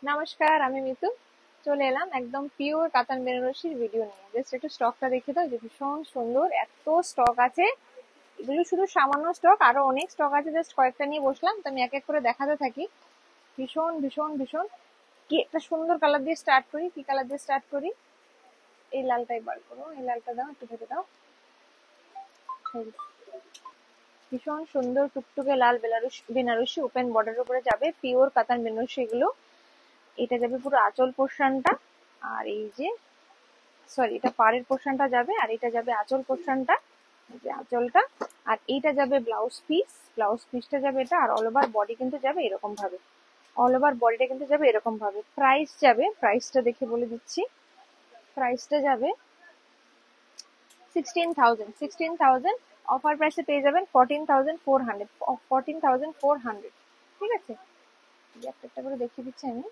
নমস্কার, আমি মিতু। চলে এলাম একদম পিওর কাতান বেনারসির ভিডিও নিয়ে। জাস্ট একটু স্টকটা দেখে দাও, যে ভীষণ সুন্দর, এত স্টক আছে। এগুলো শুধু সামান্য স্টক, আরো অনেক স্টক আছে, জাস্ট কয়েকটা নিয়ে বসলাম, তো আমি এক এক করে দেখাতে থাকি। ভীষণ ভীষণ ভীষণ। কি একটা সুন্দর কালার দিয়ে স্টার্ট করি, কি কালার দিয়ে স্টার্ট করি? এই লালটাই বার করো, এই লালটা দাও, একটু ভেবে দাও। এই যে, ভীষণ সুন্দর টুকটুকে লাল বেনারসি ওপেন বর্ডারের উপরে যাবে, পিওর কাতান বেনারসি এগুলো। এটা যাবে পুরো আঁচল পোর্শনটা, আর এই যে সরি, এটা পাড়ের পোর্শনটা যাবে, আর এটা যাবে আঁচল পোর্শনটা, এই যে আঁচলটা। আর এইটা যাবে ব্লাউজ পিস, ব্লাউজ পিসটা যাবে এটা, আর অল ওভার বডি কিন্তু যাবে এরকম ভাবে। অল ওভার বডিটা কিন্তু যাবে এরকম ভাবে। প্রাইস যাবে, প্রাইসটা দেখে বলে দিচ্ছি। প্রাইসটা যাবে 16,000। অফার প্রাইসে পেয়ে যাবেন 14,400। 14,400, ঠিক আছে। একটা একটা করে দেখিয়ে দিচ্ছি আমি।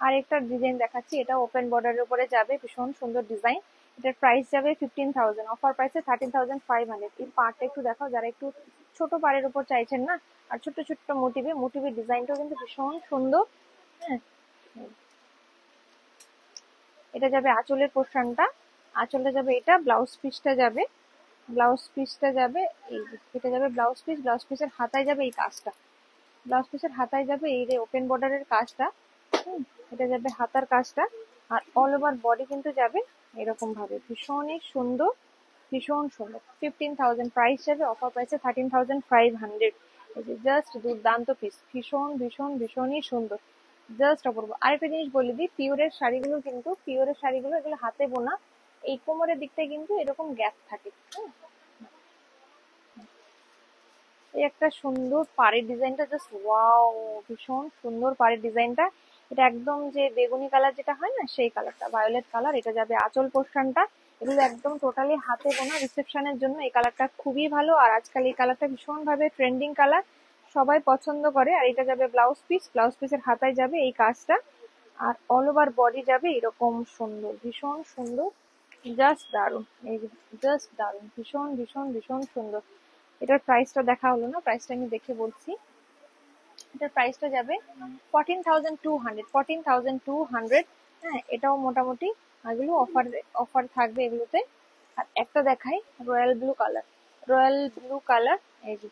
আর একটা ডিজাইন দেখাচ্ছি, এটা ওপেন বর্ডারের উপরে যাবে, ভীষণ সুন্দর ডিজাইন। এটার প্রাইস যাবে 15,000, অফার প্রাইসে 13,500। এই পাড়টা একটু দেখাও, যারা একটু ছোট পাড়ের উপর চাইছেন না, আর ছোট্ট ছোট্ট মোটিভের ডিজাইনটাও কিন্তু ভীষণ সুন্দর। হ্যাঁ, এটা যাবে আঁচলের পোর্শনটা, আঁচলটা যাবে এটা, ব্লাউজ পিসটা যাবে, ব্লাউজ পিসটা যাবে এই যে, এটা যাবে ব্লাউজ পিস, ব্লাউজ পিসের হাতায় যাবে এই কাজটা, ব্লাউজ পিসের হাতায় যাবে এই যে ওপেন বর্ডারের কাজটা। এটা যাবে হাতার কাজটা, আর অল ওভার বডি কিন্তু যাবে এরকম ভাবে, ভীষণই সুন্দর, ভীষণ সুন্দর। 15,000 প্রাইস যাবে, অফার প্রাইসে 13,500। এই যে জাস্ট দুর্দান্ত পিস, ভীষণ ভীষণ ভীষণই সুন্দর, জাস্ট অপূর্ব। আরেকটা জিনিস বলে দিই, পিওরের শাড়িগুলো এগুলো হাতে বোনা, এই কোমরের দিকটায় কিন্তু এরকম গ্যাপ থাকে। এই একটা সুন্দর পাড়ের ডিজাইনটা, জাস্ট ওয়াও, ভীষণ সুন্দর পাড়ের ডিজাইনটা। এটা একদম যে বেগুনি কালার যেটা হয় না, সেই কালারটা, ভায়োলেট কালার। এটা যাবে আঁচল পোর্শনটা। এগুলো একদম টোটালি হাতে বোনা, রিসেপশনের জন্য এই কালারটা খুবই ভালো। আর আজকাল এই কালারটা ভীষণ ভাবে ট্রেন্ডিং কালার, সবাই পছন্দ করে। আর এটা যাবে ব্লাউজ পিস, ব্লাউজ পিসের হাতায় যাবে এই কাজটা, আর অল ওভার বডি যাবে এরকম সুন্দর, ভীষণ সুন্দর, জাস্ট দারুন। এই যে জাস্ট দারুন, ভীষণ ভীষণ ভীষণ সুন্দর। এটার প্রাইসটা দেখা হলো না, প্রাইসটা আমি দেখে বলছি। এটার প্রাইসটা যাবে 14,200, 14,200। হ্যাঁ, এটাও মোটামুটি, এগুলো অফার, অফার থাকবে এগুলোতে। আর একটা দেখাই, royal blue colour, royal blue colour. এই যে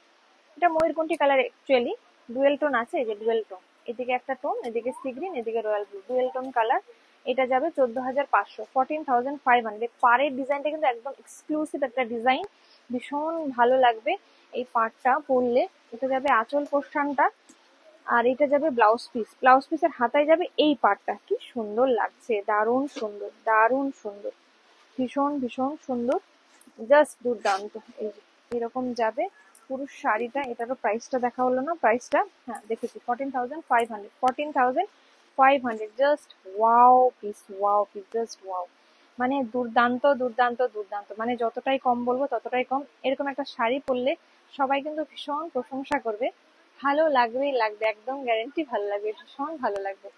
এটা ময়ূরকণ্ঠী কালার, অ্যাকচুয়ালি ডুয়েল টোন আছে, এই যে ডুয়েল টোন, এদিকে একটা টোন, এদিকে সি গ্রিন, এদিকে royal blue, dual tone colour. এটা যাবে 14,500, 14,500। পাড়ের ডিজাইনটা কিন্তু একদম এক্সক্লুসিভ একটা ডিজাইন, ভীষণ ভালো লাগবে এই পাড়টা পরলে। এটা যাবে আঁচল পোর্শনটা, আর এটা যাবে ব্লাউজ পিস, ব্লাউজ পিসের হাতায় যাবে এই পাড়টা। কি সুন্দর লাগছে, দারুণ সুন্দর, দারুণ সুন্দর, ভীষণ ভীষণ সুন্দর, জাস্ট দুর্দান্ত। এই যে এরকম যাবে পুরো শাড়িটা। এটারও প্রাইসটা দেখা হলো না, প্রাইসটা হ্যাঁ দেখেছি, 14,500, 14,500। Just wow piece, wow piece, just wow. মানে দুর্দান্ত দুর্দান্ত দুর্দান্ত, মানে যতটাই কম বলবো ততটাই কম। এরকম একটা শাড়ি পরলে সবাই কিন্তু ভীষণ প্রশংসা করবে, ভালো লাগবেই লাগবে, একদম গ্যারেন্টি ভালো লাগবে, ভীষণ ভালো লাগবে,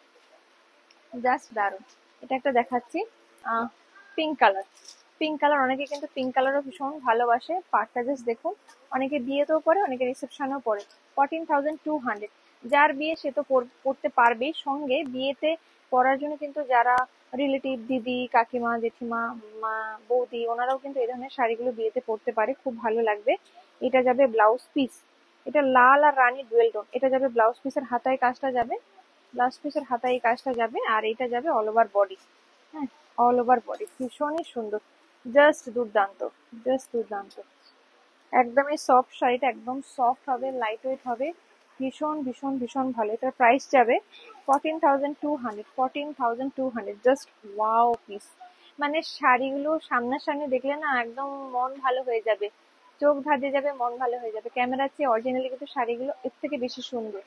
জাস্ট দারুণ। এটা একটা দেখাচ্ছি, পিঙ্ক কালার, পিঙ্ক কালার। অনেকে কিন্তু পিঙ্ক কালারও ভীষণ ভালোবাসে। পাড়টা জাস্ট দেখুন, অনেকে বিয়েতেও পরে, অনেকে রিসেপশনেও পরে। 14,200, যার বিয়ে সে তো পড়তে পারবেই, সঙ্গে বিয়েতে পরার জন্য কিন্তু যারা রিলেটিভ, দিদি, কাকিমা, জেঠিমা, মা, বৌদি, ওনারাও কিন্তু এই ধরনের শাড়িগুলো বিয়েতে পরতে পারে, খুব ভালো লাগবে। এটা যাবে ব্লাউজ পিস, এটা লাল আর রানী ডুয়েল টোন। এটা যাবে ব্লাউজ পিসের হাতায় কাজটা যাবে, ব্লাউজ পিসের হাতায় এই কাজটা যাবে, আর এটা যাবে অল ওভার বডি। হ্যাঁ, অল ওভার বডি, ভীষণই সুন্দর, জাস্ট দুর্দান্ত, জাস্ট দুর্দান্ত। একদমই সফট শাড়িটা, একদম সফট হবে, লাইট ওয়েট হবে, ভীষণ ভীষণ ভীষণ ভালো। এটার প্রাইস যাবে 14,200, 14,200। Just wow piece. মানে শাড়িগুলো সামনাসামনি দেখলে না একদম মন ভালো হয়ে যাবে, চোখ ধাঁধিয়ে যাবে, মন ভালো হয়ে যাবে। ক্যামেরার চেয়ে অরিজিনালি কিন্তু শাড়িগুলো এর থেকে বেশি সুন্দর।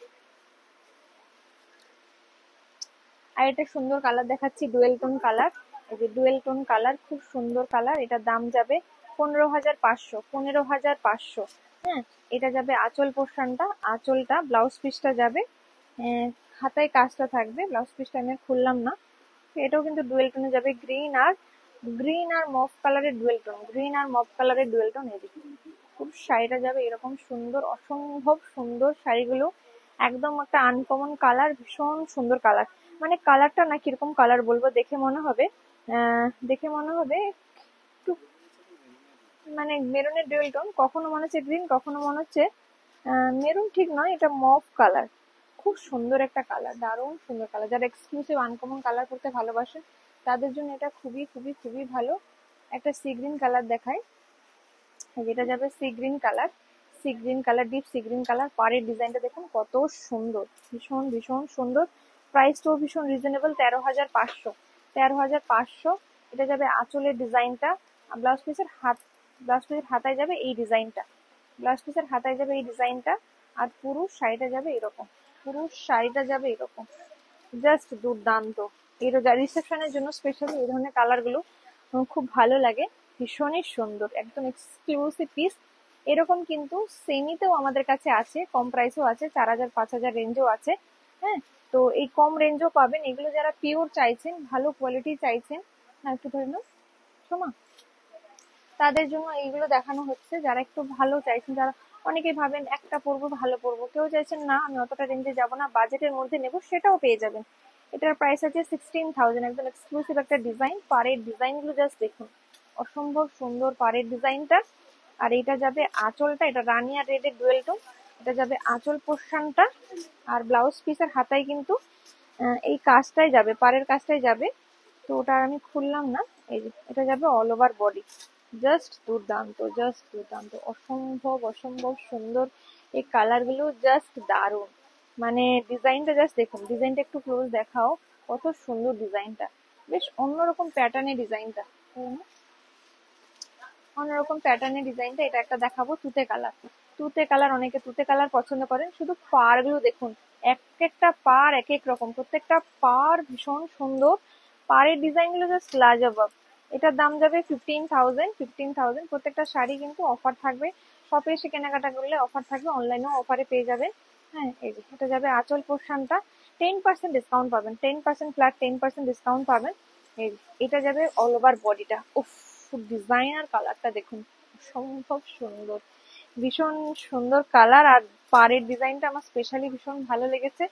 আর এটা সুন্দর কালার দেখাচ্ছি, ডুয়েল টোন কালার। এই যে ডুয়েল টোন কালার, খুব সুন্দর কালার। এটার দাম যাবে 15,500, 15,500। হ্যাঁ, এটা যাবে আঁচল পোর্শনটা, আঁচলটা, ব্লাউজ পিসটা যাবে হাতায় কাজটা থাকবে। ব্লাউজ পিসটা আমি আর খুললাম না। এটাও কিন্তু ডুয়েল টোনে যাবে, গ্রিন আর মফ কালারের ডুয়েল টোন, গ্রিন আর মফ কালারের ডুয়েল টোন। এদিকে খুব শাড়িটা যাবে এরকম সুন্দর, অসম্ভব সুন্দর শাড়িগুলো। একদম একটা আনকমন কালার, ভীষণ সুন্দর কালার। মানে কালারটা না কিরকম কালার বলবো, দেখে মনে হবে একটু মানে মেরুনের ডুয়েল টোন, কখনো মনে হচ্ছে গ্রিন, কখনো মনে হচ্ছে মেরুন ঠিক নয়, এটা মভ কালার। খুব সুন্দর একটা কালার, দারুণ সুন্দর কালার। যারা এক্সক্লুসিভ আনকমন কালার করতে ভালোবাসেন তাদের জন্য এটা খুবই খুবই খুবই ভালো। একটা সি গ্রিন কালার দেখায়, যেটা যাবে sea green colour, sea green colour, deep sea green colour. পাড়ের ডিজাইনটা দেখুন কত সুন্দর, ভীষণ ভীষণ সুন্দর। প্রাইসটাও ভীষণ রিজনেবল, 13,500, 13,500। এটা যাবে আঁচলের ডিজাইনটা, ব্লাউজ পিসের হাত, ব্লাউজ পিসের হাতায় যাবে এই ডিজাইনটা, ব্লাউজ পিসের হাতায় যাবে এই ডিজাইনটা। আর পুরো শাড়িটা যাবে এরকম, পুরো শাড়িটা যাবে এরকম, জাস্ট দুর্দান্ত। এটা রিসেপশনের জন্য স্পেশালি এই ধরনের কালার গুলো খুব ভালো লাগে, ভীষণই সুন্দর, একদম এক্সক্লুসিভ পিস। এরকম কিন্তু সেমিতেও আমাদের কাছে আছে, কম প্রাইসও আছে, 4,000 5,000 রেঞ্জও আছে। হ্যাঁ, তো এই কম রেঞ্জও পাবেন। এগুলো যারা পিওর চাইছেন, ভালো কোয়ালিটি চাইছেন, হ্যাঁ একটু ধরে নাও সোমা, তাদের জন্য এইগুলো দেখানো হচ্ছে। যারা একটু ভালো চাইছেন, যারা অনেকেই ভাবেন একটা পরবো ভালো পরবো, কেউ চাইছেন না আমি অতটা রেঞ্জে যাবো না, বাজেটের মধ্যে নেবো, সেটাও পেয়ে যাবেন। এটার প্রাইস আছে 16,000। একদম এক্সক্লুসিভ একটা ডিজাইন, পাড়ের ডিজাইন গুলো জাস্ট দেখুন, অসম্ভব সুন্দর পাড়ের ডিজাইনটা। আর এটা যাবে আঁচলটা, এটা রানী আর রেডের ডুয়েল টোন। এটা যাবে আঁচল পোর্শনটা, আর ব্লাউজ পিসের হাতায় কিন্তু এই কাজটাই যাবে, পাড়ের কাজটাই যাবে। তো ওটা আর আমি খুললাম না। এই যে এটা যাবে অল ওভার বডি, জাস্ট দুর্দান্ত, জাস্ট দুর্দান্ত, অসম্ভব অসম্ভব সুন্দর। এই কালার গুলো জাস্ট দারুণ। মানে ডিজাইনটা জাস্ট দেখুন, ডিজাইনটা একটু ক্লোজ দেখাও, কত সুন্দর ডিজাইনটা, বেশ অন্যরকম প্যাটার্নের ডিজাইনটা, অন্যরকম প্যাটার্নের ডিজাইনটা। এটা একটা দেখাবো তুতে কালার, তুতে কালার, অনেকে তুতে কালার পছন্দ করেন। শুধু পার গুলো দেখুন, এক একটা পার এক এক রকম, প্রত্যেকটা পার ভীষণ সুন্দর। পাড়ের ডিজাইন গুলো জাস্ট লাজবাব। এটার দাম যাবে 15,000, 15,000। প্রত্যেকটা শাড়ি কিন্তু অফার থাকবে, শপে এসে কেনাকাটা করলে অফার থাকবে, অনলাইনেও অফারে পেয়ে যাবেন। হ্যাঁ, এই যে এটা যাবে আঁচল পোর্শনটা, 10% ডিসকাউন্ট পাবেন, 10% ফ্ল্যাট 10% ডিসকাউন্ট পাবেন। এই যে, এটা যাবে অল ওভার বডিটা। উফ, ডিজাইন আর কালারটা দেখুন, অসম্ভব সুন্দর, ভীষণ সুন্দর কালার। আর পাড়ের ডিজাইনটা আমার স্পেশালি ভীষণ ভালো লেগেছে।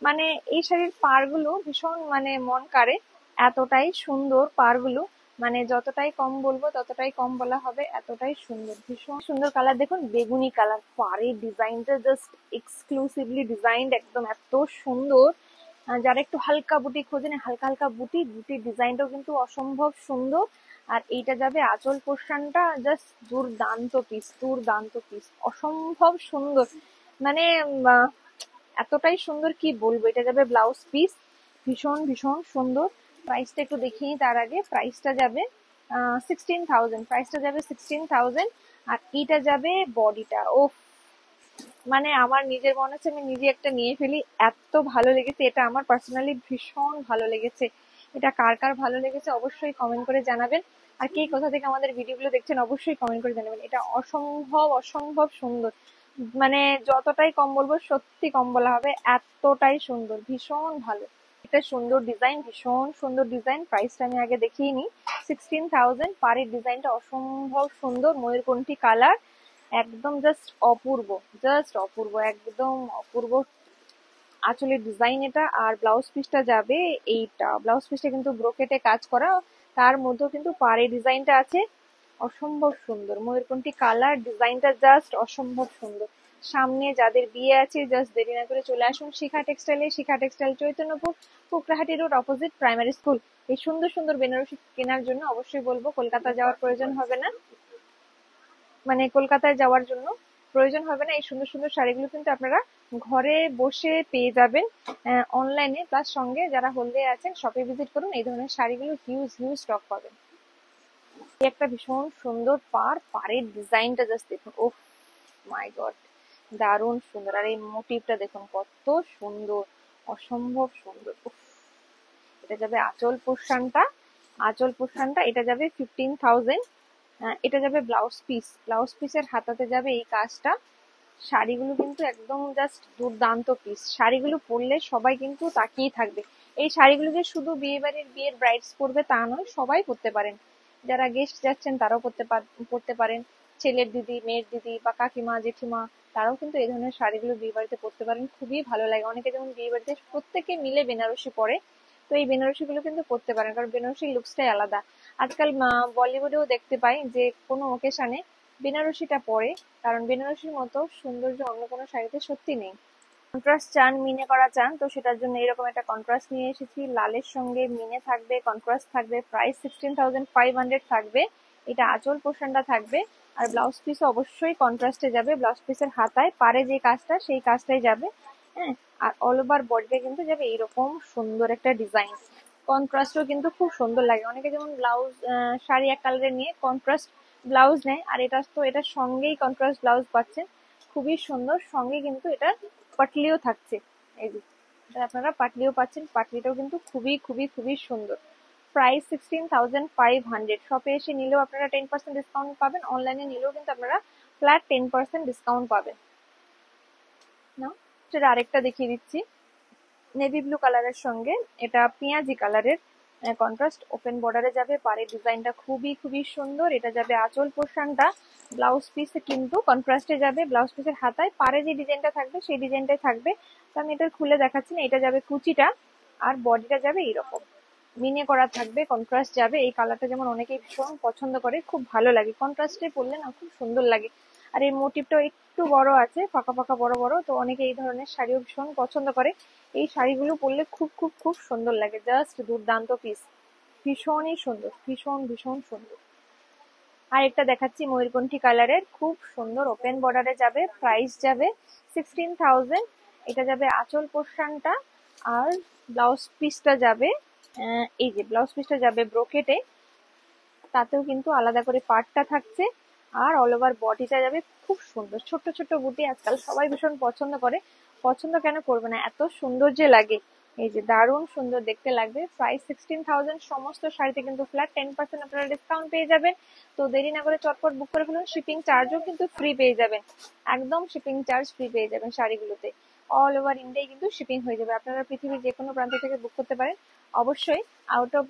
মানে এই শাড়ির পাড়গুলো ভীষণ মানে মন কাড়ে, এতটাই সুন্দর পাড়গুলো। মানে যতটাই কম বলবো ততটাই কম বলা হবে, এতটাই সুন্দর, ভীষণ সুন্দর কালার। দেখুন বেগুনি কালার, পাড়ের ডিজাইনটা জাস্ট এক্সক্লুসিভলি ডিজাইনড, একদম এত সুন্দর। যারা একটু হালকা বুটি খোঁজেন, হালকা হালকা বুটি, বুটির ডিজাইনটাও কিন্তু অসম্ভব সুন্দর। আর এইটা যাবে আঁচল পোর্শনটা, জাস্ট দুর্দান্ত পিস, দুর্দান্ত পিস, অসম্ভব সুন্দর। মানে এতটাই সুন্দর কি বলবো। এটা যাবে ব্লাউজ পিস, ভীষণ ভীষণ সুন্দর। প্রাইসটা একটু দেখিয়ে নিই তার আগে, প্রাইসটা যাবে 16,000, প্রাইসটা যাবে 16,000। আর এইটা যাবে বডিটা। ও মানে আমার নিজের মনে হচ্ছে আমি নিজে একটা নিয়ে ফেলি, এত ভালো লেগেছে এটা, আমার পার্সোনালি ভীষণ ভালো লেগেছে। এটা কার কার ভালো লেগেছে অবশ্যই কমেন্ট করে জানাবেন। আর কে কোথা থেকে আমাদের ভিডিওগুলো দেখছেন অবশ্যই কমেন্ট করে জানাবেন। এটা অসম্ভব অসম্ভব সুন্দর, মানে যতটাই কম বলবো সত্যি কম বলা হবে, এতটাই সুন্দর, ভীষণ ভালো। এটা সুন্দর ডিজাইন, ভীষণ সুন্দর ডিজাইন। প্রাইসটা আমি আগে দেখিয়ে নিই, 16,000। পাড়ের ডিজাইনটা অসম্ভব সুন্দর, ময়ূরকণ্ঠী কালার, একদম জাস্ট অপূর্ব, জাস্ট অপূর্ব, একদম অপূর্ব আঁচলের ডিজাইন এটা। আর ব্লাউজ পিসটা যাবে এইটা, ব্লাউজ পিসটা কিন্তু ব্রোকেটে কাজ করা, তার মধ্যেও কিন্তু পাড়ে ডিজাইনটা আছে, অসম্ভব সুন্দর। ময়ূরকণ্ঠী কালার, ডিজাইনটা জাস্ট অসম্ভব সুন্দর। সামনে যাদের বিয়ে আছে জাস্ট দেরি না করে চলে আসুন শিখা টেক্সটাইলে, Shikha textile Chaitanyapur, Kukrahati road, opposite primary school. এই সুন্দর সুন্দর বেনারসি কেনার জন্য অবশ্যই বলবো, কলকাতা যাওয়ার প্রয়োজন হবে না, মানে কলকাতায় যাওয়ার জন্য প্রয়োজন হবে না। এই সুন্দর সুন্দর শাড়িগুলো কিন্তু আপনারা ঘরে বসে পেয়ে যাবেন অনলাইনে, প্লাস সঙ্গে যারা হলদিয়া আছেন শপে ভিজিট করুন, এই ধরনের শাড়িগুলো হিউজ হিউজ স্টক পাবেন। এই একটা ভীষণ সুন্দর পাড়ের ডিজাইনটা জাস্ট দেখুন, ও মাই গড, দারুণ সুন্দর। আর এই মোটিভটা দেখুন কত সুন্দর, অসম্ভব সুন্দর। উফ, এটা যাবে আঁচল পোর্শনটা, আঁচল পোর্শনটা এটা যাবে 15,000। এটা যাবে ব্লাউজ পিস, ব্লাউজ পিসের হাতাতে যাবে এই কাজটা। শাড়িগুলো কিন্তু একদম জাস্ট দুর্দান্ত পিস, শাড়িগুলো পরলে সবাই কিন্তু তাকিয়ে থাকবে। এই শাড়িগুলো যে শুধু বিয়ের ব্রাইডস পরবে তা নয়, সবাই পরতে পারেন, যারা গেস্ট যাচ্ছেন তারাও পরতে পারেন, ছেলের দিদি, মেয়ের দিদি বা কাকিমা জেঠিমা, তারাও কিন্তু এই ধরনের শাড়িগুলো বিয়ে বাড়িতে পরতে পারেন, খুবই ভালো লাগে। অনেকে যেমন বিয়ে বাড়িতে প্রত্যেকে মিলে বেনারসি পরে, তো এই বেনারসি গুলো কিন্তু পরতে পারেন, কারণ বেনারসি লুকসটাই আলাদা। আজকাল বলিউডেও দেখতে পাই যে কোনো ওকেশনে বেনারসিটা পরে, কারণ বেনারসির মতো সৌন্দর্য অন্য কোনো শাড়িতে সত্যি নেই। কন্ট্রাস্ট চান, মিনে করা চান, তো সেটার জন্য এরকম একটা কন্ট্রাস্ট নিয়ে এসেছি। লালের সঙ্গে মিনে থাকবে, কন্ট্রাস্ট থাকবে, প্রাইস 16,500 থাকবে। এটা আঁচল পোর্শনটা থাকবে। আর ব্লাউজ পিস অবশ্যই কন্ট্রাস্টে যাবে। ব্লাউজ পিসের হাতায় পারে যে কাজটা সেই কাজটাই যাবে। হ্যাঁ, আর অল ওভার বডিতে কিন্তু যাবে এইরকম সুন্দর একটা ডিজাইন। কন্ট্রাস্টও কিন্তু খুব সুন্দর লাগে। অনেকে যেমন ব্লাউজ শাড়ি এক কালারের নিয়ে কন্ট্রাস্ট ব্লাউজ নেয়, আর এটা তো এটার সঙ্গেই কন্ট্রাস্ট ব্লাউজ পাচ্ছেন, খুবই সুন্দর। সঙ্গে কিন্তু এটা পাটলিও থাকছে, এই যে এটা আপনারা পাটলিও পাচ্ছেন। পাটলিটাও কিন্তু খুবই খুবই খুবই সুন্দর। প্রাইস 16,500। শপে এসে নিলেও আপনারা 10% ডিসকাউন্ট পাবেন, অনলাইনে নিলেও কিন্তু আপনারা ফ্ল্যাট 10% ডিসকাউন্ট পাবেন। না, সেটা আরেকটা দেখিয়ে দিচ্ছি। নেভি ব্লু কালারের সঙ্গে এটা পেঁয়াজি কালারের কন্ট্রাস্ট, ওপেন বর্ডারে যাবে। পাড়ের ডিজাইনটা খুবই খুবই সুন্দর। এটা যাবে আঁচল পোর্শনটা, ব্লাউজ পিসে কিন্তু কন্ট্রাস্টে যাবে। ব্লাউজ পিসের হাতায় পাড়ে যে ডিজাইনটা থাকবে সেই ডিজাইনটাই থাকবে। তো আমি এটা খুলে দেখাচ্ছি না। এটা যাবে কুচিটা, আর বডিটা যাবে এইরকম মিনে করা থাকবে, কন্ট্রাস্ট যাবে। এই কালারটা যেমন অনেকেই ভীষণ পছন্দ করে, খুব ভালো লাগে, কন্ট্রাস্টে পরলে না খুব সুন্দর লাগে। আর এই মোটিভটাও একটু বড় আছে, ফাঁকা ফাঁকা বড় বড়, তো অনেকে এই ধরনের শাড়িও ভীষণ পছন্দ করে। এই শাড়িগুলো পরলে খুব খুব খুব সুন্দর লাগে, জাস্ট দুর্দান্ত পিস, ভীষণই সুন্দর, ভীষণ ভীষণ সুন্দর। আর একটা দেখাচ্ছি ময়ূরকণ্ঠী কালারের, খুব সুন্দর, ওপেন বর্ডারে যাবে। প্রাইস যাবে 16,000। এটা যাবে আঁচল পোর্শনটা, আর ব্লাউজ পিসটা যাবে এই যে ব্লাউজ পিসটা যাবে ব্রোকেটে, তাতেও কিন্তু আলাদা করে পাড়টা থাকছে। আর অল ওভার বডিটা যাবে খুব সুন্দর, ছোট্ট ছোট্ট বুটি আজকাল সবাই ভীষণ পছন্দ করে। পছন্দ কেন করবে না, এত সুন্দর যে লাগে। এই যে দারুণ সুন্দর দেখতে লাগবে। প্রাইস 16,000। সমস্ত শাড়িতে কিন্তু ফ্ল্যাট 10% আপনারা ডিসকাউন্ট পেয়ে যাবেন। তো দেরি না করে চটপট বুক করে ফেলুন। শিপিং চার্জও কিন্তু ফ্রি পেয়ে যাবেন, একদম শিপিং চার্জ ফ্রি পেয়ে যাবেন শাড়িগুলোতে। অল ওভার ইন্ডিয়ায় কিন্তু শিপিং হয়ে যাবে, আপনারা পৃথিবীর যে কোনো প্রান্ত থেকে বুক করতে পারেন। অবশ্যই আউট অফ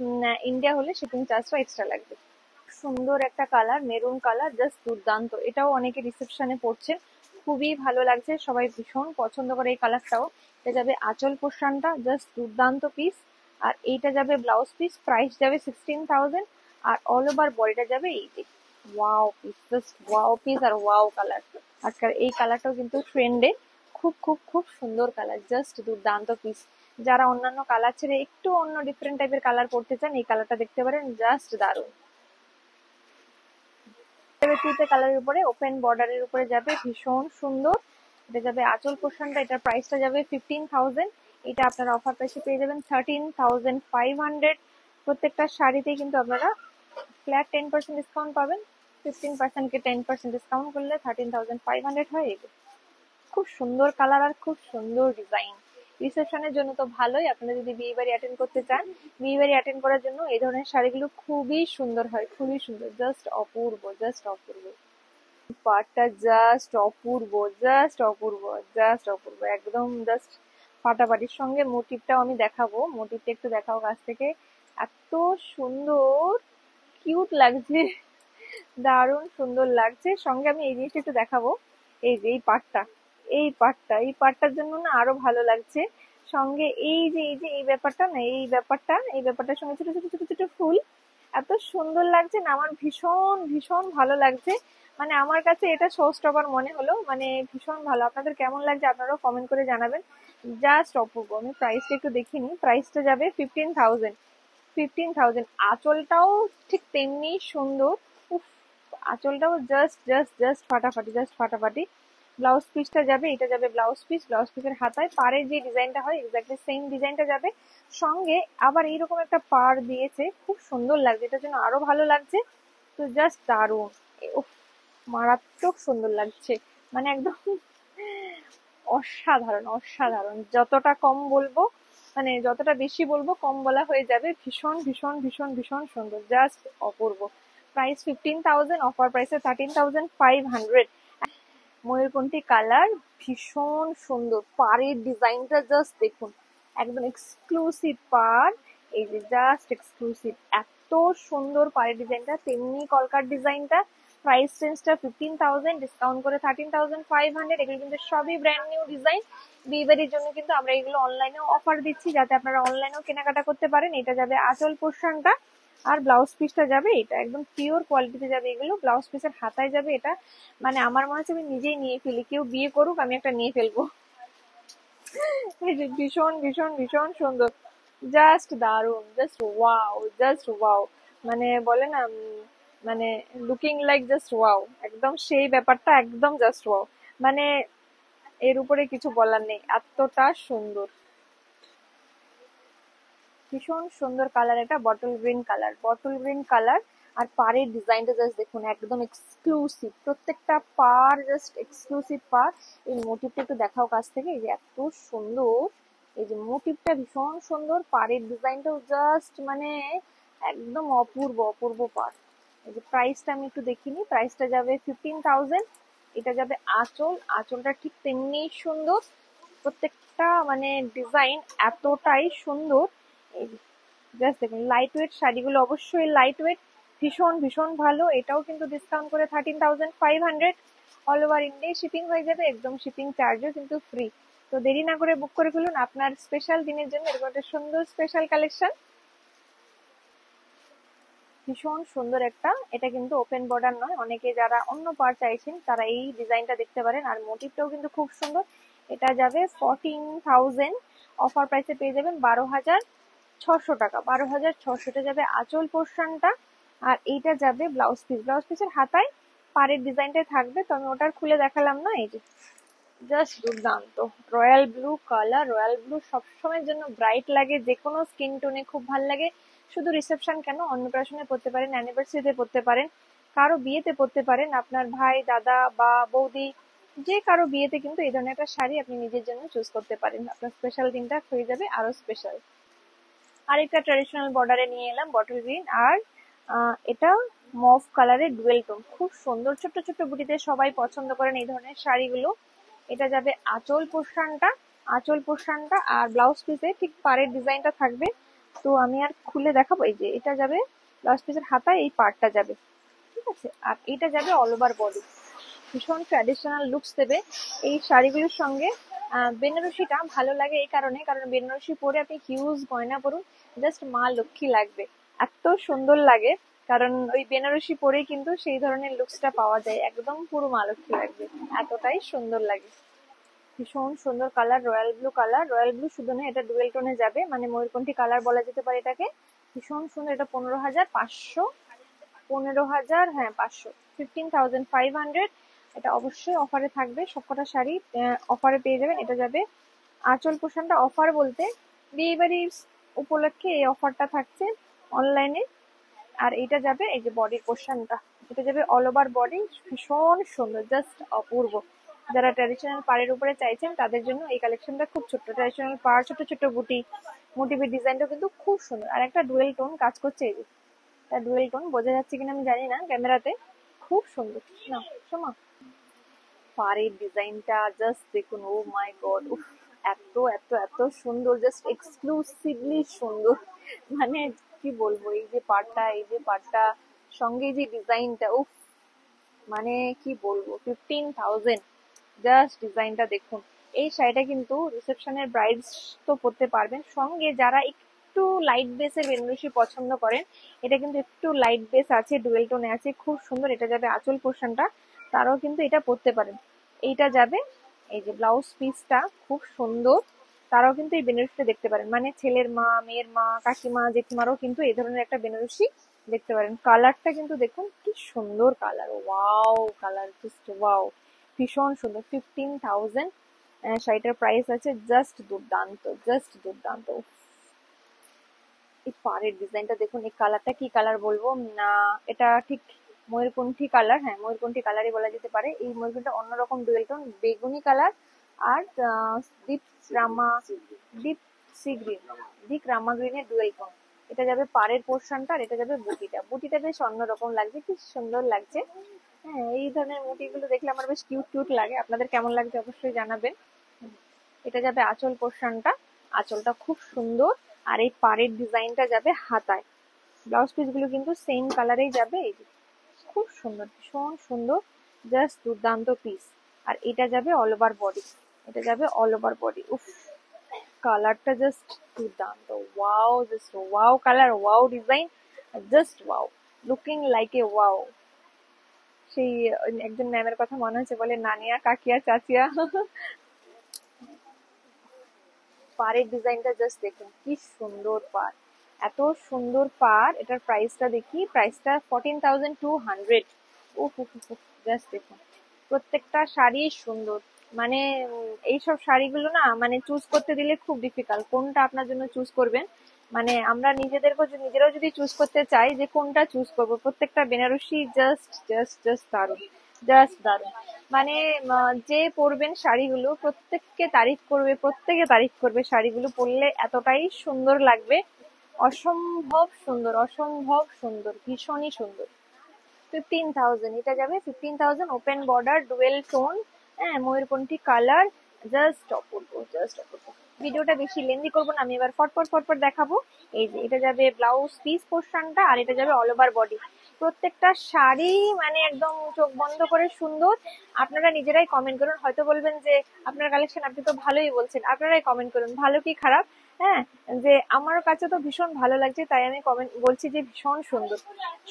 ইন্ডিয়া হলে শিপিং চার্জটা এক্সট্রা লাগবে। সুন্দর একটা কালার, মেরুন কালার, জাস্ট দুর্দান্ত। এটাও অনেকে রিসেপশনে পড়ছেন, খুবই ভালো লাগছে, সবাই ভীষণ পছন্দ করে এই কালারটাও। এটা যাবে আঁচল পোর্শনটা, জাস্ট দুর্দান্ত পিস। আর এইটা যাবে ব্লাউজ পিস, প্রাইস যাবে 16,000। আর অল ওভার বডিটা যাবে এই যে wow piece, just wow piece আর ওয়াও কালার। আজকাল এই কালারটাও কিন্তু ট্রেন্ডে, খুব খুব খুব সুন্দর কালার, জাস্ট দুর্দান্ত পিস। যারা অন্যান্য কালার ছেড়ে একটু অন্য ডিফারেন্ট টাইপের কালার পড়তে চান, এই কালারটা দেখতে পারেন, জাস্ট দারুণ। তুতে কালারের উপরে ওপেন বর্ডারের উপরে যাবে, ভীষণ সুন্দর। এটা যাবে আঁচল পোর্শনটা, এটার প্রাইসটা যাবে 15,000। এটা আপনারা অফার প্রাইসে পেয়ে যাবেন 13,500। প্রত্যেকটা শাড়িতে কিন্তু আপনারা ফ্ল্যাট 10% ডিসকাউন্ট পাবেন। 15% কে 10% ডিসকাউন্ট করলে 13,500 হয়ে যাবে। খুব সুন্দর কালার আর খুব সুন্দর ডিজাইন। রিসেপশনের জন্য তো ভালোই, আপনারা যদি বিয়ে বাড়ি অ্যাটেন্ড করতে চান, বিয়ে বাড়ি অ্যাটেন্ড করার জন্য এই ধরনের শাড়িগুলো খুবই সুন্দর হয়, খুবই সুন্দর, জাস্ট অপূর্ব, জাস্ট অপূর্ব। পাটটা জাস্ট অপূর্ব, জাস্ট অপূর্ব, জাস্ট অপূর্ব, একদম জাস্ট ফাটাফাটির সঙ্গে মোটিভটাও আমি দেখাবো। মোটিভটা একটু দেখাও কাছ থেকে, এত সুন্দর, কিউট লাগছে, দারুণ সুন্দর লাগছে। সঙ্গে আমি এই জিনিসটা একটু দেখাবো, এই যে এই পার্টটার জন্য না আরো ভালো লাগছে। সঙ্গে এই যে এই ব্যাপারটা না, এই ব্যাপারটার সঙ্গে ছোট ছোট ছোট ছোট ফুল, এত সুন্দর লাগছে না, আমার ভীষণ ভীষণ ভালো লাগছে। মানে আমার কাছে এটা শো স্টপার মনে হলো, মানে ভীষণ ভালো। আপনাদের কেমন লাগছে আপনারাও কমেন্ট করে জানাবেন, জাস্ট অপূর্ব। আমি প্রাইসটা একটু দেখিনি, প্রাইসটা যাবে 15,000। 15,000। আঁচলটাও ঠিক তেমনি সুন্দর, উফ, আঁচলটাও জাস্ট জাস্ট জাস্ট ফাটাফাটি, জাস্ট ফাটাফাটি। ব্লাউজ পিসটা যাবে, এটা যাবে ব্লাউজ পিস, ব্লাউজ পিসের হাতায় পাড়ের যে ডিজাইনটা হয় এক্স্যাক্টলি সেম ডিজাইনটা যাবে। সঙ্গে আবার এইরকম একটা পাড় দিয়েছে, খুব সুন্দর লাগছে, এটার জন্য আরো ভালো লাগছে। তো জাস্ট দারুণ, উফ, মারাত্মক সুন্দর লাগছে, মানে একদম অসাধারণ, অসাধারণ। যতটা কম বলবো, মানে যতটা বেশি বলবো কম বলা হয়ে যাবে। ভীষণ ভীষণ ভীষণ ভীষণ সুন্দর, জাস্ট অপূর্ব। প্রাইস 15,000, অফার প্রাইসে 13,500। ময়ূরকণ্ঠী কালার, ভীষণ সুন্দর। পাড়ের ডিজাইনটা জাস্ট দেখুন, একদম এক্সক্লুসিভ পাড়, এই যে জাস্ট এক্সক্লুসিভ, এত সুন্দর পাড়ের ডিজাইনটা। তেমনি কলকার ডিজাইনটা, প্রাইস রেঞ্জটা 15,000, ডিসকাউন্ট করে 13,500। এগুলো কিন্তু সবই ব্র্যান্ড নিউ ডিজাইন। বিয়েবাড়ির জন্য কিন্তু আমরা এগুলো অনলাইনেও অফার দিচ্ছি, যাতে আপনারা অনলাইনেও কেনাকাটা করতে পারেন। এটা যাবে আঁচল পোর্শনটা, আর ব্লাউজ পিসটা যাবে এটা একদম পিওর কোয়ালিটিতে যাবে। এগুলো ব্লাউজ পিসের হাতায় যাবে এটা, মানে আমার মনে হচ্ছে আমি নিজেই নিয়ে ফেলি, কেউ বিয়ে করুক আমি একটা নিয়ে ফেলবো। এই যে ভীষণ ভীষণ ভীষণ সুন্দর, জাস্ট দারুন, জাস্ট ওয়াও, জাস্ট ওয়াও। মানে বলে না মানে লুকিং লাইক জাস্ট ওয়াও, একদম সেই ব্যাপারটা, একদম জাস্ট ওয়াও। মানে এর উপরে কিছু বলার নেই, এতটা সুন্দর, ভীষণ সুন্দর কালার। এটা bottle green colour, bottle green colour. আর পাড়ের ডিজাইনটা জাস্ট দেখুন, একদম এক্সক্লুসিভ, প্রত্যেকটা পার জাস্ট এক্সক্লুসিভ পার। এই মোটিভটা একটু দেখাও কাছ থেকে, এই যে এত সুন্দর, এই যে মোটিভটা ভীষণ সুন্দর, পাড়ের ডিজাইনটাও জাস্ট মানে একদম অপূর্ব অপূর্ব পার। এই যে প্রাইসটা আমি একটু দেখিনি, প্রাইসটা যাবে 15,000। এটা যাবে আঁচল, আঁচলটা ঠিক তেমনি সুন্দর, প্রত্যেকটা মানে ডিজাইন এতটাই সুন্দর। জাস্ট দেখুন, লাইট ওয়েট শাড়িগুলো অবশ্যই লাইট ওয়েট, ভীষণ ভীষণ ভালো। এটাও কিন্তু ডিসকাউন্ট করে 13,500। অল ওভার ইন্ডিয়া শিপিং হয়ে যাবে, একদম শিপিং চার্জও কিন্তু ফ্রি। তো দেরি না করে বুক করে ফেলুন আপনার স্পেশাল দিনের জন্য এরকম একটা সুন্দর স্পেশাল কালেকশন। ভীষণ সুন্দর একটা, এটা কিন্তু ওপেন বর্ডার নয়, অনেকে যারা অন্য পার চাইছেন তারা এই ডিজাইনটা দেখতে পারেন। আর মোটিভটাও কিন্তু খুব সুন্দর। এটা যাবে 14,000, অফার প্রাইসে পেয়ে যাবেন 12,600 টাকা, 12,600 যাবে আঁচল পোর্শনটা। আর এইটা যাবে ব্লাউজ পিস, ব্লাউজ পিসের হাতায় পাড়ের ডিজাইনটাই থাকবে, তো আমি ওটার খুলে দেখালাম না। এই যে জাস্ট দুর্দান্ত royal blue colour, royal blue সবসময়ের জন্য ব্রাইট লাগে, যে কোনো স্কিন টোনে খুব ভালো লাগে। শুধু রিসেপশন কেন, অন্নপ্রাশনে পড়তে পারেন, অ্যানিভার্সারিতে পড়তে পারেন, কারো বিয়েতে পড়তে পারেন, আপনার ভাই, দাদা বা বৌদি যে কারো বিয়েতে কিন্তু এই ধরনের একটা শাড়ি আপনি নিজের জন্য চুজ করতে পারেন, আপনার স্পেশাল দিনটা হয়ে যাবে আরো স্পেশাল। আরেকটা ট্র্যাডিশনাল বর্ডারে নিয়ে এলাম বটল গ্রিন, আর এটা মভ কালারের ডুয়েল টোন, খুব সুন্দর। ছোট্ট ছোট্ট বুটিতে সবাই পছন্দ করেন এই ধরনের শাড়িগুলো। এটা যাবে আঁচল পোর্শনটা, আঁচল পোর্শনটা আর ব্লাউজ পিসে ঠিক পাড়ের ডিজাইনটা থাকবে। তো আমি আর খুলে দেখাবো, এই যে এটা যাবে ব্লাউজ পিসের হাতায়, এই পার্টটা যাবে, ঠিক আছে। আর এটা যাবে অল ওভার বডি, ভীষণ ট্র্যাডিশনাল লুকস দেবে এই শাড়িগুলোর সঙ্গে। বেনারসিটা ভালো লাগে এই কারণে, কারণ বেনারসি পরে আপনি হিউজ গয়না পরুন, জাস্ট মা লক্ষ্মী লাগবে, এত সুন্দর লাগে। কারণ ওই বেনারসি পরেই কিন্তু সেই ধরনের লুকসটা পাওয়া যায়, একদম পুরো মা লক্ষ্মী লাগবে, এতটাই সুন্দর লাগে। ভীষণ সুন্দর colour, royal blue colour, royal blue শুধু না, এটা ডুয়েল টোনে যাবে, মানে ময়ূরকণ্ঠী কালার বলা যেতে পারে এটাকে। ভীষণ সুন্দর, এটা 15,500, 15,000, হ্যাঁ 500, 15,500। এটা অবশ্যই অফারে থাকবে, সবকটা শাড়ি অফারে পেয়ে যাবেন। এটা যাবে আঁচল পোষণটা, অফার বলতে বিয়ে বাড়ির উপলক্ষে এই অফারটা থাকছে অনলাইনে। আর এটা যাবে এই যে বডির পোর্শনটা, এটা যাবে অল ওভার বডি, ভীষণ সুন্দর, জাস্ট অপূর্ব। যারা ট্র্যাডিশনাল পাড়ের উপরে চাইছেন তাদের জন্য এই কালেকশনটা খুব ছোট্ট, ট্র্যাডিশনাল পাড়, ছোট ছোট বুটি, মোটিভের ডিজাইনটা কিন্তু খুব সুন্দর। আর একটা ডুয়েল টোন কাজ করছে, এই যে এটা ডুয়েল টোন, বোঝা যাচ্ছে কিনা আমি জানি না ক্যামেরাতে, খুব সুন্দর না সোমা। পাড়ের ডিজাইনটা জাস্ট দেখুন, ও মাই গড, উফ, এত এত এত সুন্দর, জাস্ট এক্সক্লুসিভলি সুন্দর। মানে কি বলবো, এই যে পাড়টা, এই যে পাড়টা সঙ্গে যে ডিজাইনটা, উফ, মানে কি বলবো, 15,000, জাস্ট ডিজাইনটা দেখুন। এই শাড়িটা কিন্তু রিসেপশনের ব্রাইডস তো পরতে পারবেন, সঙ্গে যারা একটু লাইট বেসের বেনারসি পছন্দ করেন, এটা কিন্তু একটু লাইট বেস আছে, ডুয়েল টোনে আছে, খুব সুন্দর। এটা যাবে আঁচল পোর্শনটা, তারাও কিন্তু এটা পরতে পারেন। এইটা যাবে এই যে ব্লাউজ পিসটা, খুব সুন্দর, তারাও কিন্তু এই বেনারসিটা দেখতে পারেন, মানে ছেলের মা, মেয়ের মা, কাকিমা, জেঠিমারও কিন্তু এই ধরনের একটা বেনারসি দেখতে পারেন। কালারটা কিন্তু দেখুন কি সুন্দর colour, wow colour, just wow, ভীষণ সুন্দর। 15,000 শাড়িটার প্রাইস আছে, জাস্ট দুর্দান্ত, জাস্ট দুর্দান্ত। এই পাড়ের ডিজাইনটা দেখুন, এই কালারটা কি কালার বলবো না, এটা ঠিক ময়ূরকণ্ঠী কালার, হ্যাঁ ময়ূরকণ্ঠী কালারই বলা যেতে পারে। এই ময়ূরকণ্ঠীটা অন্যরকম ডুয়েল টোন, বেগুনি কালার আর ডিপ রামা, ডিপ সি গ্রিন, ডিপ রামা গ্রিনের ডুয়েল টোন। এটা যাবে পাড়ের পোর্শনটা, আর এটা যাবে বুটিটা, বুটিটা বেশ অন্যরকম লাগছে, কি সুন্দর লাগছে। হ্যাঁ, এই ধরনের মুটিগুলো দেখলে আমার বেশ কিউট কিউট লাগে, আপনাদের কেমন লাগছে অবশ্যই জানাবেন। এটা যাবে আঁচল পোর্শনটা, আঁচলটা খুব সুন্দর। আর এই পাড়ের ডিজাইনটা যাবে হাতায়, ব্লাউজ পিস গুলো কিন্তু সেম কালারেই যাবে, এই যে খুব সুন্দর, ভীষণ সুন্দর, জাস্ট দুর্দান্ত পিস। আর এটা যাবে অল ওভার বডি, এটা যাবে অল ওভার বডি। উফ, কালারটা জাস্ট দুর্দান্ত, wow, just wow colour, wow design, just wow, looking like a wow. সেই একজন ম্যামের কথা মনে হচ্ছে, বলে নানিয়া, কাকিয়া, চাচিয়া। পাড়ের ডিজাইনটা জাস্ট দেখুন, কি সুন্দর পাড়, এত সুন্দর পাড়। এটার প্রাইসটা দেখি, প্রাইসটা 14,200। উফ উফ উফ, জাস্ট দেখুন, প্রত্যেকটা শাড়ি সুন্দর। মানে এইসব শাড়িগুলো না, মানে চুজ করতে দিলে খুব ডিফিকাল্ট, কোনটা আপনার জন্য চুজ করবেন। মানে আমরা নিজেরাও যদি চুজ করতে চাই যে কোনটা চুজ করব, প্রত্যেকটা বেনারসি জাস্ট জাস্ট জাস্ট দারুণ, জাস্ট দারুণ। মানে যে পরবেন শাড়িগুলো, প্রত্যেককে তারিফ করবে, প্রত্যেকে তারিফ করবে, শাড়িগুলো পরলে এতটাই সুন্দর লাগবে, অসম্ভব সুন্দর, অসম্ভব সুন্দর, ভীষণই সুন্দর। 15,000, এটা যাবে 15,000, ওপেন বর্ডার, ডুয়েল টোন, হ্যাঁ, ময়ূরকণ্ঠী কালার, জাস্ট অপূর্ব, জাস্ট অপূর্ব। ভিডিওটা বেশি লেন্দি করবো না, আমি এবার ফটফট ফটফট দেখাবো। এই যে এটা যাবে ব্লাউজ পিস পোর্শনটা, আর এটা যাবে অল ওভার বডি। প্রত্যেকটা শাড়ি মানে একদম চোখ বন্ধ করে সুন্দর। আপনারা নিজেরাই কমেন্ট করুন, হয়তো বলবেন যে আপনার কালেকশন আপনি তো ভালোই বলছেন, আপনারাই কমেন্ট করুন ভালো কি খারাপ। হ্যাঁ, যে আমার কাছে তো ভীষণ ভালো লাগছে, তাই আমি কমেন্ট বলছি যে ভীষণ সুন্দর,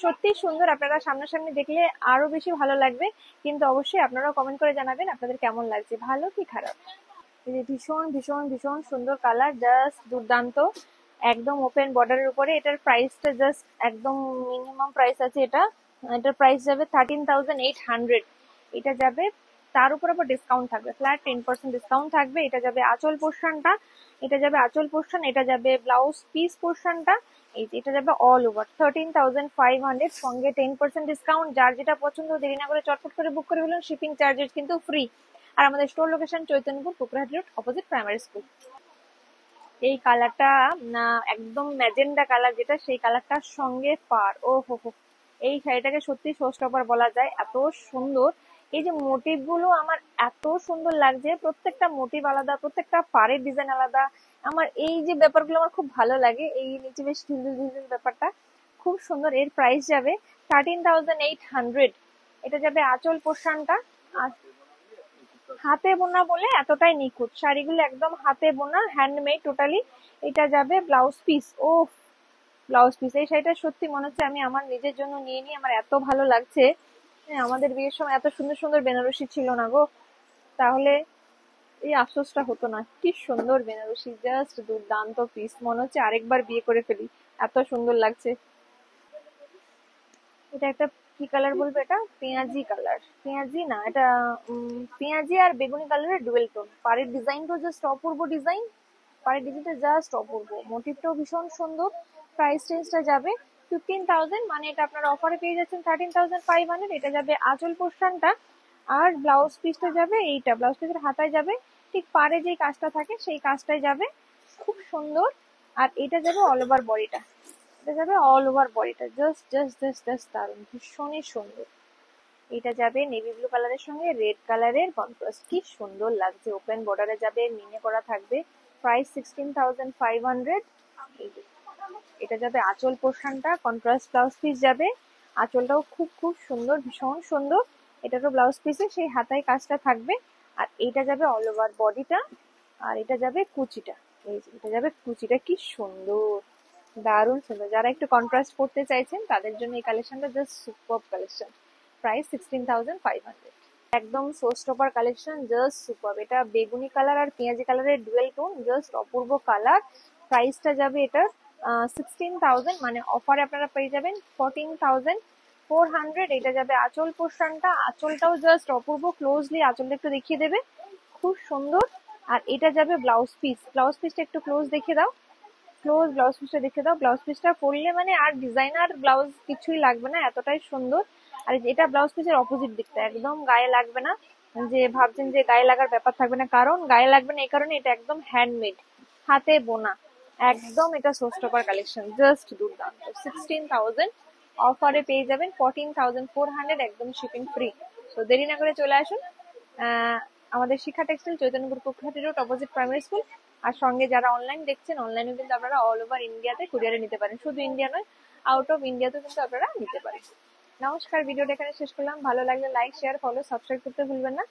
সত্যি সুন্দর। আপনারা সামনাসামনি দেখলে আরো বেশি ভালো লাগবে, কিন্তু অবশ্যই আপনারাও কমেন্ট করে জানাবেন আপনাদের কেমন লাগছে, ভালো কি খারাপ। এই যে ভীষণ ভীষণ ভীষণ সুন্দর কালার, জাস্ট দুর্দান্ত, একদম ওপেন বর্ডারের উপরে। এটার প্রাইসটা জাস্ট একদম মিনিমাম প্রাইস আছে এটা, এটার প্রাইস যাবে 13,800। এটা যাবে, তার উপর আবার ডিসকাউন্ট থাকবে, ফ্ল্যাট 10% ডিসকাউন্ট থাকবে। এটা যাবে আঁচল পোর্শনটা, এটা যাবে আঁচল পোর্শন, এটা যাবে ব্লাউজ পিস পোর্শনটা। এই যে এটা যাবে অল ওভার 13,500, সঙ্গে 10% ডিসকাউন্ট। যার যেটা পছন্দ দেরি না করে চটপট করে বুক করে ফেলুন, শিপিং চার্জেস কিন্তু ফ্রি। আর আমাদের store location Chaitanyapur, Kukrahat road, opposite primary school. এই কালারটা না, একদম ম্যাজেন্ডা কালার যেটা, সেই কালারটার সঙ্গে পার, ও হো হো, এই শাড়িটাকে সত্যি শো স্টপার বলা যায়, এত সুন্দর। এই যে মোটিভ গুলো আমার এত সুন্দর লাগছে, প্রত্যেকটা মোটিভ আলাদা, প্রত্যেকটা পাড়ের ডিজাইন আলাদা। আমার এই যে ব্যাপারগুলো আমার খুব ভালো লাগে, এই নিচে বেশ ঢিলঢিল ঢিলঢিল ব্যাপারটা খুব সুন্দর। এর প্রাইস যাবে 13,800। এটা যাবে আঁচল পোর্শনটা, হাতে বোনা বলে এতটাই নিখুঁত, শাড়িগুলো একদম হাতে বোনা, হ্যান্ডমেড টোটালি। এটা যাবে ব্লাউজ পিস। ও, ব্লাউজ পিস, এই শাড়িটা সত্যি মনে হচ্ছে আমি আমার নিজের জন্য নিয়ে নিই, আমার এত ভালো লাগছে। হ্যাঁ, আমাদের বিয়ের সময় এত সুন্দর সুন্দর বেনারসি ছিল না গো, তাহলে এই আফসোসটা হতো না। কি সুন্দর বেনারসি, জাস্ট দুর্দান্ত পিস, মনে হচ্ছে আরেকবার বিয়ে করে ফেলি, এত সুন্দর লাগছে। এটা একটা কি কালার বলবো, এটা পেঁয়াজি কালার, পেঁয়াজি না এটা, পেঁয়াজি আর বেগুনি কালারের ডুয়েল টোন। পাড়ের ডিজাইনটাও জাস্ট অপূর্ব ডিজাইন, পাড়ের ডিজাইনটা জাস্ট অপূর্ব, মোটিভটাও ভীষণ সুন্দর। প্রাইস রেঞ্জটা যাবে 15,000, মানে এটা আপনারা অফারে পেয়ে যাচ্ছেন 13,500। এটা যাবে আঁচল পোর্শনটা, আর ব্লাউজ পিসটা যাবে, এইটা ব্লাউজ পিসের হাতায় যাবে, ঠিক পাড়ে যে কাজটা থাকে সেই কাজটাই যাবে, খুব সুন্দর। আর এটা যাবে অল ওভার বডিটা, এটা যাবে অল ওভার বডিটা, জাস্ট জাস্ট জাস্ট জাস্ট দারুণ, ভীষণই সুন্দর। এটা যাবে নেভি ব্লু কালারের সঙ্গে রেড কালারের কন্ট্রাস্ট, কি সুন্দর লাগছে। ওপেন বর্ডারে যাবে, মিনে করা থাকবে, প্রাইস 16,500। এটা যাবে আঁচল পোর্শনটা, কন্ট্রাস্ট ব্লাউজ পিস যাবে, আঁচলটাও খুব খুব সুন্দর, ভীষণ সুন্দর। এটারও ব্লাউজ পিসে সেই হাতায় কাজটা থাকবে। আর এটা যাবে অল ওভার বডিটা, আর এটা যাবে কুচিটা। এই যে এটা যাবে কুচিটা, কি সুন্দর, দারুণ সুন্দর। যারা একটু কন্ট্রাস্ট করতে চাইছেন তাদের জন্য এই কালেকশনটা জাস্ট সুপার কালেকশন। প্রাইস 16,500। একদম show stopper collection, just super. এটা বেগুনি কালার আর পেঁয়াজি কালারের ডুয়েল টোন, জাস্ট অপূর্ব কালার। প্রাইসটা যাবে এটা 16,000, মানে অফারে আপনারা পেয়ে যাবেন 14,400। এটা যাবে আঁচল পোর্শনটা, আঁচলটাও জাস্ট অপূর্ব, ক্লোজলি আঁচলটা একটু দেখিয়ে দেবে, খুব সুন্দর। আর এটা যাবে ব্লাউজ পিস, ব্লাউজ পিসটা একটু ক্লোজ দেখিয়ে দাও, ক্লোজ ব্লাউজ পিসটা দেখে দাও। ব্লাউজ পিসটা পরলে মানে আর ডিজাইনার ব্লাউজ কিছুই লাগবে না, এতটাই সুন্দর। আর এটা ব্লাউজ পিসের অপোজিট দিকটা, একদম গায়ে লাগবে না, যে ভাবছেন যে গায়ে লাগার ব্যাপার থাকবে না, কারণ গায়ে লাগবে না এই কারণে এটা একদম হ্যান্ডমেড, হাতে বোনা, একদম এটা সোস্টপার কালেকশন, জাস্ট দুর্দান্ত। 16,000, অফারে পেয়ে যাবেন 14,400, একদম শিপিং ফ্রি। তো দেরি না করে চলে আসুন আমাদের Shiksha textile, Chaitanyapur, Kukhati road, opposite primary school. আর সঙ্গে যারা অনলাইন দেখছেন, অনলাইনেও কিন্তু আপনারা অল ওভার ইন্ডিয়াতে কুরিয়ারে নিতে পারেন, শুধু ইন্ডিয়া নয়, আউট অফ ইন্ডিয়াতেও কিন্তু আপনারা নিতে পারেন। নমস্কার, ভিডিওটা এখানে শেষ করলাম। ভালো লাগলে লাইক, শেয়ার, ফলো, সাবস্ক্রাইব করতে ভুলবেন না।